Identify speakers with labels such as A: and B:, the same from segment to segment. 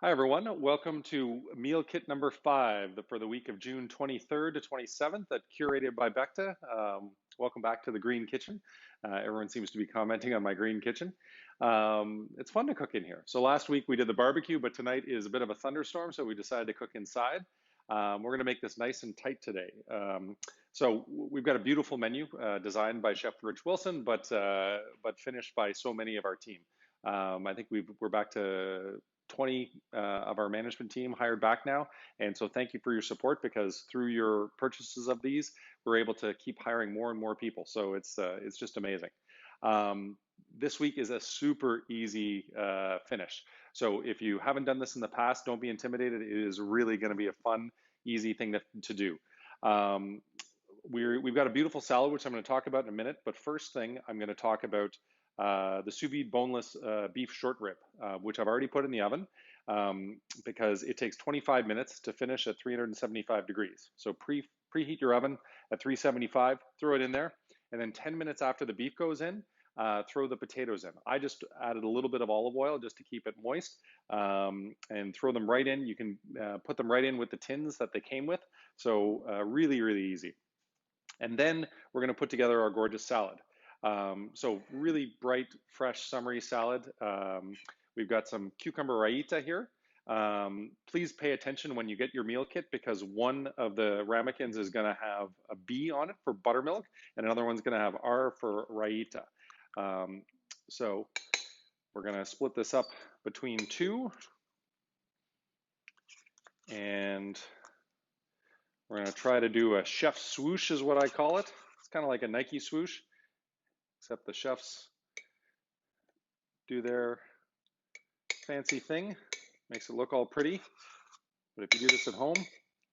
A: Hi, everyone. Welcome to meal kit number 5 for the week of June 23rd to 27th at Curated by Beckta. Welcome back to the Green Kitchen. Everyone seems to be commenting on my green kitchen. It's fun to cook in here. So last week we did the barbecue, but tonight is a bit of a thunderstorm, so we decided to cook inside. We're going to make this nice and tight today. So we've got a beautiful menu designed by Chef Rich Wilson, but finished by so many of our team. I think we're back to 20 of our management team hired back now. And so thank you for your support because through your purchases of these, we're able to keep hiring more and more people. So it's just amazing. This week is a super easy finish. So if you haven't done this in the past, don't be intimidated. It is really going to be a fun, easy thing to do. We've got a beautiful salad, which I'm going to talk about in a minute. But first thing, I'm going to talk about the sous vide boneless beef short rib, which I've already put in the oven because it takes 25 minutes to finish at 375 degrees. So preheat your oven at 375, throw it in there, and then 10 minutes after the beef goes in, throw the potatoes in. I just added a little bit of olive oil just to keep it moist and throw them right in. You can put them right in with the tins that they came with. So really, really easy. And then we're going to put together our gorgeous salad. So really bright, fresh, summery salad. We've got some cucumber raita here. Please pay attention when you get your meal kit because one of the ramekins is going to have a B on it for buttermilk, and another one's going to have R for raita. So we're going to split this up between two, and we're going to try to do a chef swoosh is what I call it. It's kind of like a Nike swoosh, except the chefs do their fancy thing. Makes it look all pretty. But if you do this at home,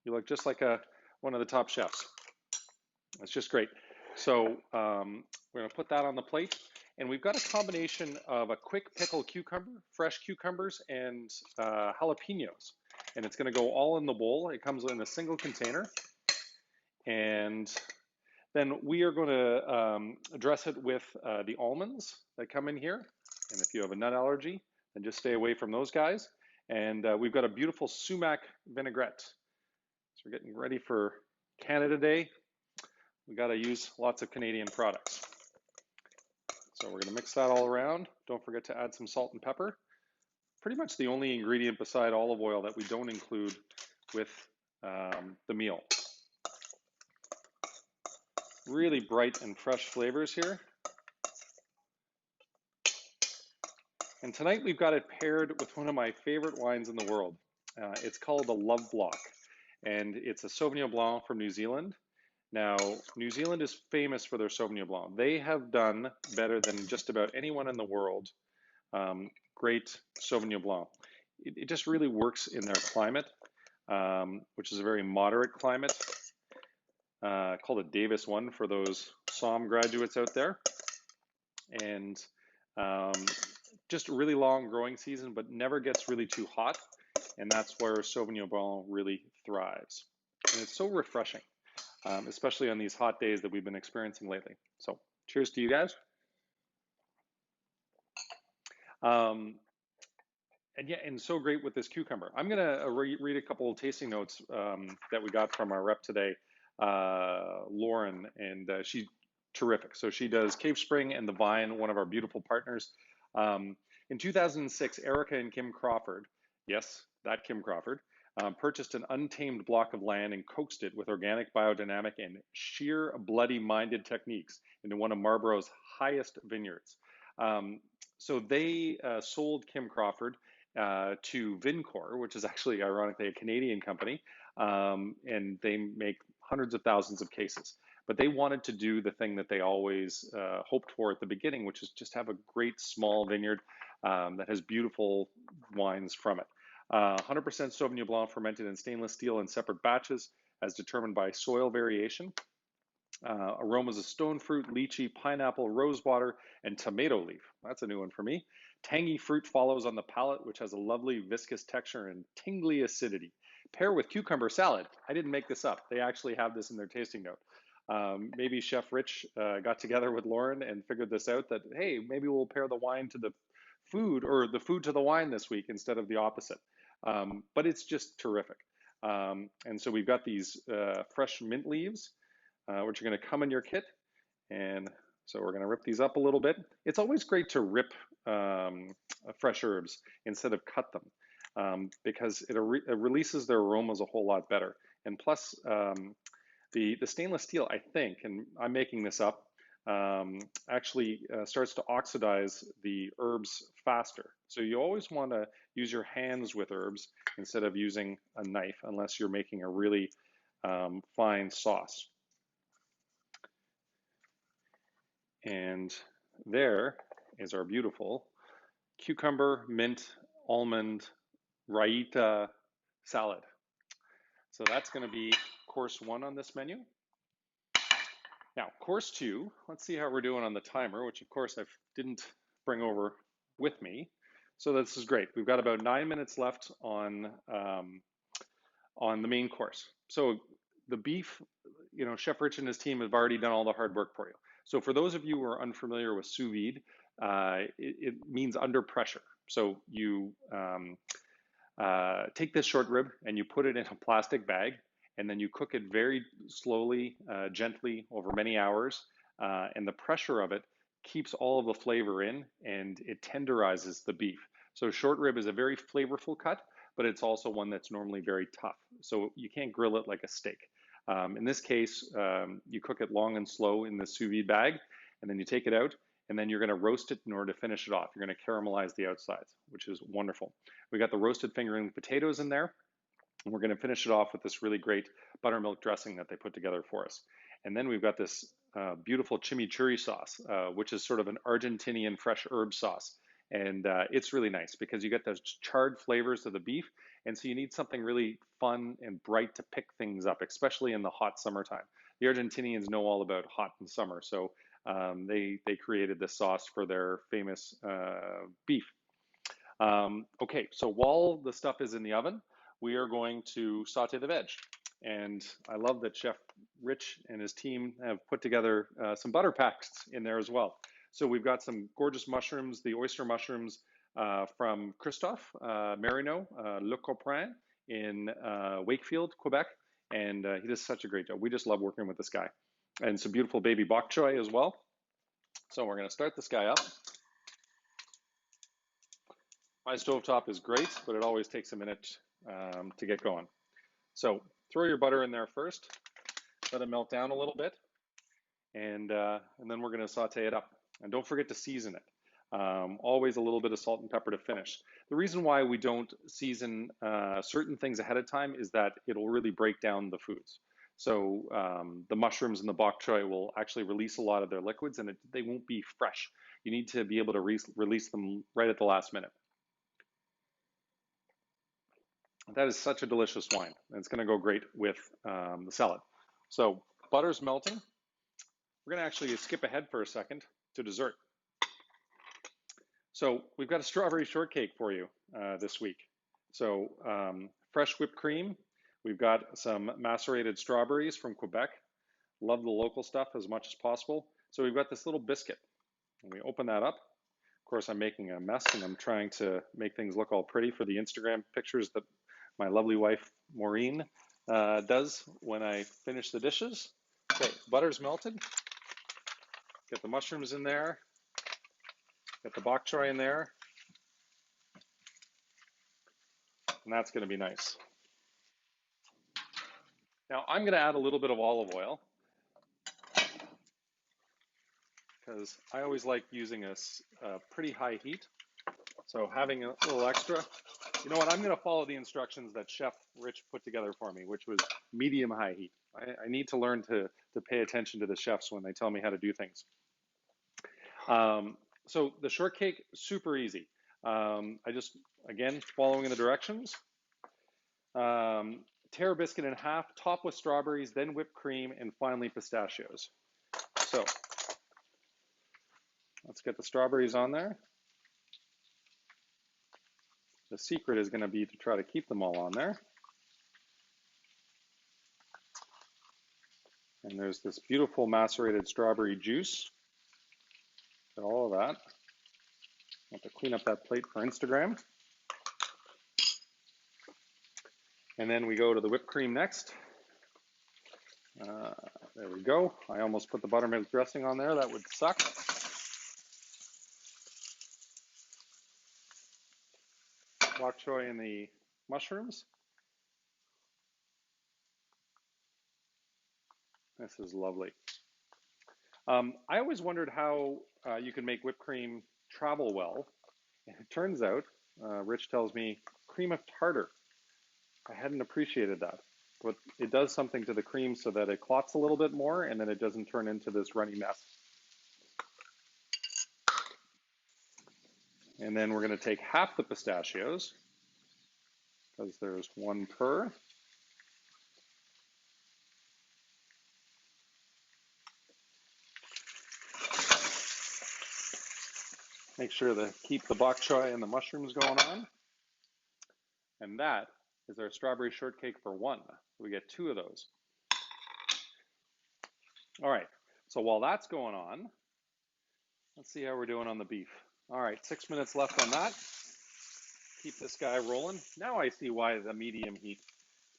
A: you look just like one of the top chefs. It's just great. So we're going to put that on the plate. And we've got a combination of a quick pickle cucumber, fresh cucumbers, and jalapenos. And it's going to go all in the bowl. It comes in a single container. And then we are going to dress it with the almonds that come in here. And if you have a nut allergy, then just stay away from those guys. And we've got a beautiful sumac vinaigrette. So we're getting ready for Canada Day. We got to use lots of Canadian products. So we're going to mix that all around. Don't forget to add some salt and pepper. Pretty much the only ingredient beside olive oil that we don't include with the meal. Really bright and fresh flavors here. And tonight we've got it paired with one of my favorite wines in the world. It's called the Love Block, and it's a Sauvignon Blanc from New Zealand. Now, New Zealand is famous for their Sauvignon Blanc. They have done better than just about anyone in the world. Great Sauvignon Blanc. It just really works in their climate, which is a very moderate climate. Called a Davis 1 for those SOM graduates out there. And just a really long growing season, but never gets really too hot. And that's where Sauvignon Blanc really thrives. And it's so refreshing, especially on these hot days that we've been experiencing lately. So cheers to you guys. And yeah, and so great with this cucumber. I'm gonna read a couple of tasting notes that we got from our rep today, Lauren, and she's terrific. So she does Cave Spring and The Vine, one of our beautiful partners. In 2006, Erica and Kim Crawford, yes, that Kim Crawford, purchased an untamed block of land and coaxed it with organic, biodynamic, and sheer bloody-minded techniques into one of Marlborough's highest vineyards. So they sold Kim Crawford to Vincor, which is actually, ironically, a Canadian company, and they make hundreds of thousands of cases. But they wanted to do the thing that they always hoped for at the beginning, which is just have a great small vineyard that has beautiful wines from it. 100% Sauvignon Blanc fermented in stainless steel in separate batches as determined by soil variation. Aromas of stone fruit, lychee, pineapple, rosewater, and tomato leaf. That's a new one for me. Tangy fruit follows on the palate, which has a lovely viscous texture and tingly acidity. Pair with cucumber salad. I didn't make this up. They actually have this in their tasting note. Maybe Chef Rich got together with Lauren and figured this out that, hey, maybe we'll pair the wine to the food or the food to the wine this week instead of the opposite. but it's just terrific. And so we've got these fresh mint leaves, which are going to come in your kit. And so we're going to rip these up a little bit. It's always great to rip fresh herbs instead of cut them, because it releases their aromas a whole lot better. And plus, the stainless steel, I think, and I'm making this up, actually starts to oxidize the herbs faster. So you always want to use your hands with herbs instead of using a knife, unless you're making a really fine sauce. And there is our beautiful cucumber, mint, almond, raita salad. So that's going to be course 1 on this menu. Now, course 2, let's see how we're doing on the timer, which of course I didn't bring over with me. So this is great. We've got about 9 minutes left on the main course. So the beef, Chef Rich and his team have already done all the hard work for you. So for those of you who are unfamiliar with sous vide, it means under pressure. So you take this short rib and you put it in a plastic bag, and then you cook it very slowly, gently over many hours. And the pressure of it keeps all of the flavor in, and it tenderizes the beef. So short rib is a very flavorful cut, but it's also one that's normally very tough. So you can't grill it like a steak. In this case, you cook it long and slow in the sous vide bag, and then you take it out, and then you're going to roast it in order to finish it off. You're going to caramelize the outsides, which is wonderful. We got the roasted fingerling potatoes in there, and we're going to finish it off with this really great buttermilk dressing that they put together for us. And then we've got this beautiful chimichurri sauce, which is sort of an Argentinian fresh herb sauce. And it's really nice because you get those charred flavors of the beef. And so you need something really fun and bright to pick things up, especially in the hot summertime. The Argentinians know all about hot and summer. So they created this sauce for their famous beef. Okay, so while the stuff is in the oven, we are going to saute the veg. And I love that Chef Rich and his team have put together some butter packs in there as well. So we've got some gorgeous mushrooms, the oyster mushrooms from Christophe Marino, Le Copain in Wakefield, Quebec. And he does such a great job. We just love working with this guy. And some beautiful baby bok choy as well. So we're going to start this guy up. My stovetop is great, but it always takes a minute to get going. So throw your butter in there first, let it melt down a little bit, and then we're going to saute it up. And don't forget to season it. Always a little bit of salt and pepper to finish. The reason why we don't season certain things ahead of time is that it'll really break down the foods. So the mushrooms and the bok choy will actually release a lot of their liquids, and they won't be fresh. You need to be able to release them right at the last minute. That is such a delicious wine, and it's going to go great with the salad. So butter's melting. We're going to actually skip ahead for a second to dessert. So we've got a strawberry shortcake for you this week. So fresh whipped cream. We've got some macerated strawberries from Quebec. Love the local stuff as much as possible. So we've got this little biscuit. And we open that up. Of course, I'm making a mess, and I'm trying to make things look all pretty for the Instagram pictures that my lovely wife, Maureen, does when I finish the dishes. Okay, butter's melted. Get the mushrooms in there. Get the bok choy in there. And that's going to be nice. Now, I'm going to add a little bit of olive oil because I always like using a pretty high heat. So having a little extra. You know what? I'm going to follow the instructions that Chef Rich put together for me, which was medium-high heat. I need to learn to pay attention to the chefs when they tell me how to do things. So the shortcake, super easy. I just, again, following the directions. Tear a biscuit in half, top with strawberries, then whipped cream, and finally pistachios. So let's get the strawberries on there. The secret is going to be to try to keep them all on there. And there's this beautiful macerated strawberry juice. Got all of that. I have to clean up that plate for Instagram. And then we go to the whipped cream next. There we go. I almost put the buttermilk dressing on there. That would suck. Bok choy and the mushrooms. This is lovely. I always wondered how you can make whipped cream travel well. And it turns out, Rich tells me, cream of tartar. I hadn't appreciated that. But it does something to the cream so that it clots a little bit more and then it doesn't turn into this runny mess. And then we're going to take half the pistachios, because there's one per. Make sure to keep the bok choy and the mushrooms going on. And that is our strawberry shortcake for one. So we get two of those. All right, so while that's going on, let's see how we're doing on the beef. All right, 6 minutes left on that. Keep this guy rolling. Now I see why the medium heat,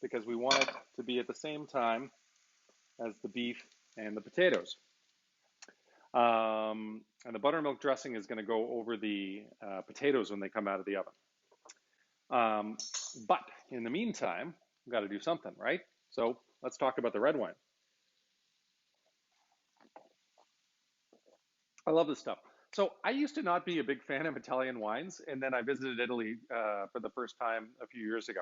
A: because we want it to be at the same time as the beef and the potatoes. And the buttermilk dressing is going to go over the potatoes when they come out of the oven. But in the meantime, we've got to do something, right? So let's talk about the red wine. I love this stuff. So I used to not be a big fan of Italian wines, and then I visited Italy for the first time a few years ago.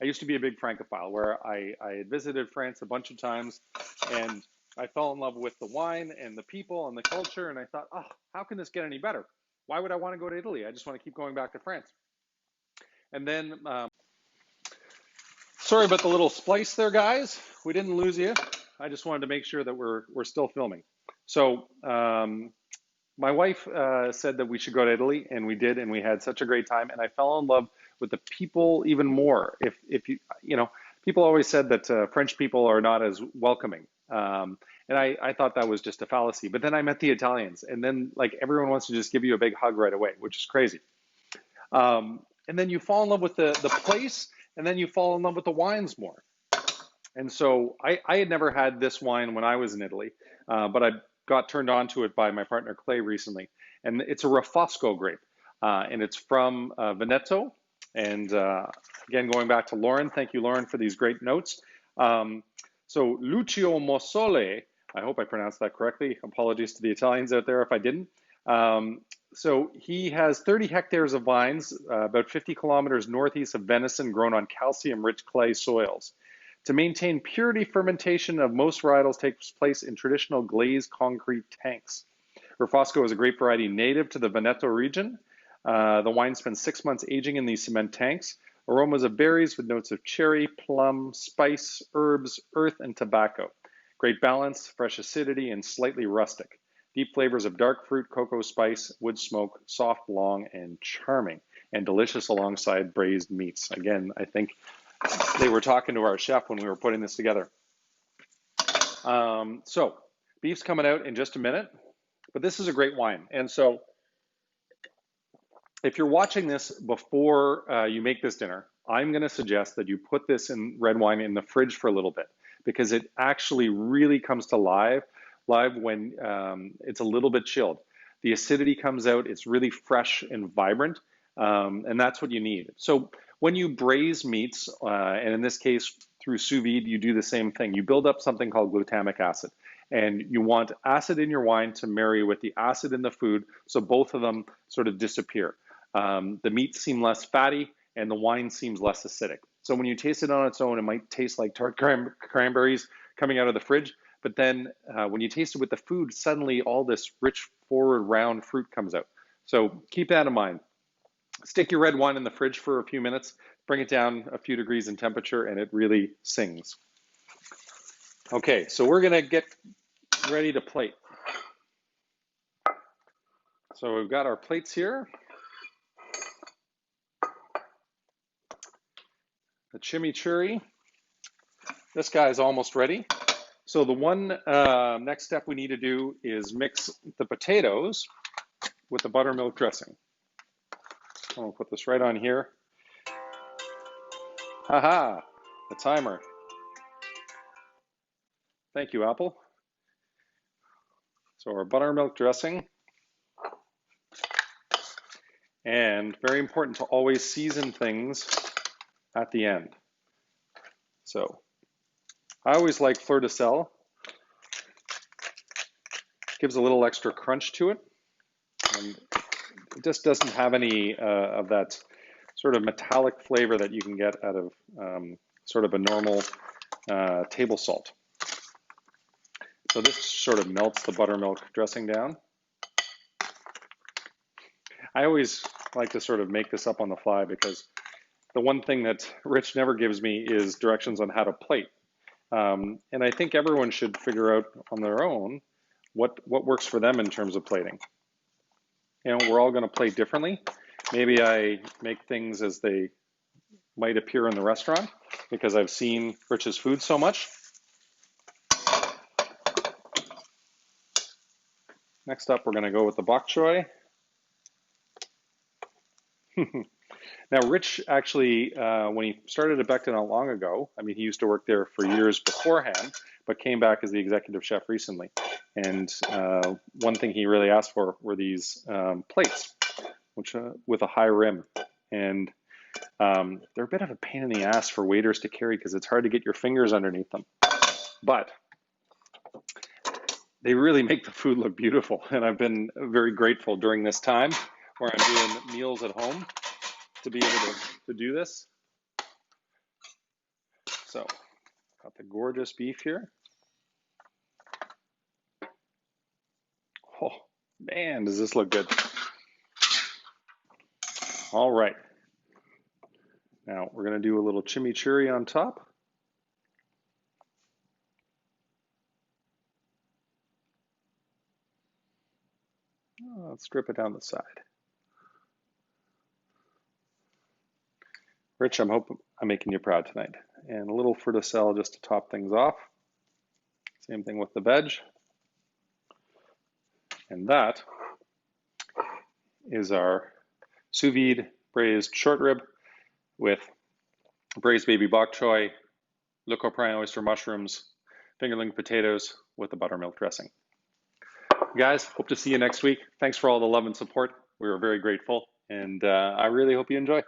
A: I used to be a big Francophile, where I had visited France a bunch of times, and I fell in love with the wine and the people and the culture, and I thought, oh, how can this get any better? Why would I want to go to Italy? I just want to keep going back to France. And then, sorry about the little splice there, guys. We didn't lose you. I just wanted to make sure that we're still filming. So my wife said that we should go to Italy, and we did, and we had such a great time. And I fell in love with the people even more. If you know, people always said that French people are not as welcoming. And I thought that was just a fallacy. But then I met the Italians, and then like everyone wants to just give you a big hug right away, which is crazy. And then you fall in love with the place, and then you fall in love with the wines more. And so I had never had this wine when I was in Italy, but I got turned on to it by my partner Clay recently. And it's a Rafosco grape, and it's from Veneto. And again, going back to Lauren, thank you, Lauren, for these great notes. So Lucio Mossole, I hope I pronounced that correctly. Apologies to the Italians out there if I didn't. So he has 30 hectares of vines, about 50 kilometers northeast of Venice, grown on calcium-rich clay soils. To maintain purity, fermentation of most varietals takes place in traditional glazed concrete tanks. Rafosco is a grape variety native to the Veneto region. The wine spends 6 months aging in these cement tanks. Aromas of berries with notes of cherry, plum, spice, herbs, earth, and tobacco. Great balance, fresh acidity, and slightly rustic. Deep flavors of dark fruit, cocoa spice, wood smoke, soft, long, and charming, and delicious alongside braised meats. Again, I think they were talking to our chef when we were putting this together. So beef's coming out in just a minute, but this is a great wine. And so if you're watching this before you make this dinner, I'm going to suggest that you put this in red wine in the fridge for a little bit, because it actually really comes to live when it's a little bit chilled. The acidity comes out, it's really fresh and vibrant, and that's what you need. So when you braise meats, and in this case through sous vide, you do the same thing. You build up something called glutamic acid, and you want acid in your wine to marry with the acid in the food, so both of them sort of disappear. The meats seem less fatty, and the wine seems less acidic. So when you taste it on its own, it might taste like tart cranberries coming out of the fridge. But then when you taste it with the food, suddenly all this rich, forward, round fruit comes out. So keep that in mind. Stick your red wine in the fridge for a few minutes, bring it down a few degrees in temperature, and it really sings. Okay, so we're gonna get ready to plate. So we've got our plates here. The chimichurri. This guy is almost ready. So the one next step we need to do is mix the potatoes with the buttermilk dressing. I'll put this right on here. Haha, the timer. Thank you, Apple. So our buttermilk dressing, and very important to always season things at the end. So I always like fleur de sel. Gives a little extra crunch to it, and it just doesn't have any of that sort of metallic flavor that you can get out of sort of a normal table salt. So this sort of melts the buttermilk dressing down. I always like to sort of make this up on the fly because the one thing that Rich never gives me is directions on how to plate. And I think everyone should figure out on their own what works for them in terms of plating. You know, we're all going to plate differently. Maybe I make things as they might appear in the restaurant because I've seen Rich's food so much. Next up, we're going to go with the bok choy. Now, Rich actually, when he started at Beckta not long ago, I mean, he used to work there for years beforehand, but came back as the executive chef recently. And one thing he really asked for were these plates, which with a high rim. And they're a bit of a pain in the ass for waiters to carry because it's hard to get your fingers underneath them. But they really make the food look beautiful. And I've been very grateful during this time where I'm doing meals at home to be able to do this. So, got the gorgeous beef here. Oh, man, does this look good. All right. Now, we're going to do a little chimichurri on top. Let's strip it down the side. Rich, I'm hoping I'm making you proud tonight. And a little fleur de sel just to top things off. Same thing with the veg. And that is our sous vide braised short rib with braised baby bok choy, le copain oyster mushrooms, fingerling potatoes with the buttermilk dressing. Guys, hope to see you next week. Thanks for all the love and support. We were very grateful, and I really hope you enjoy.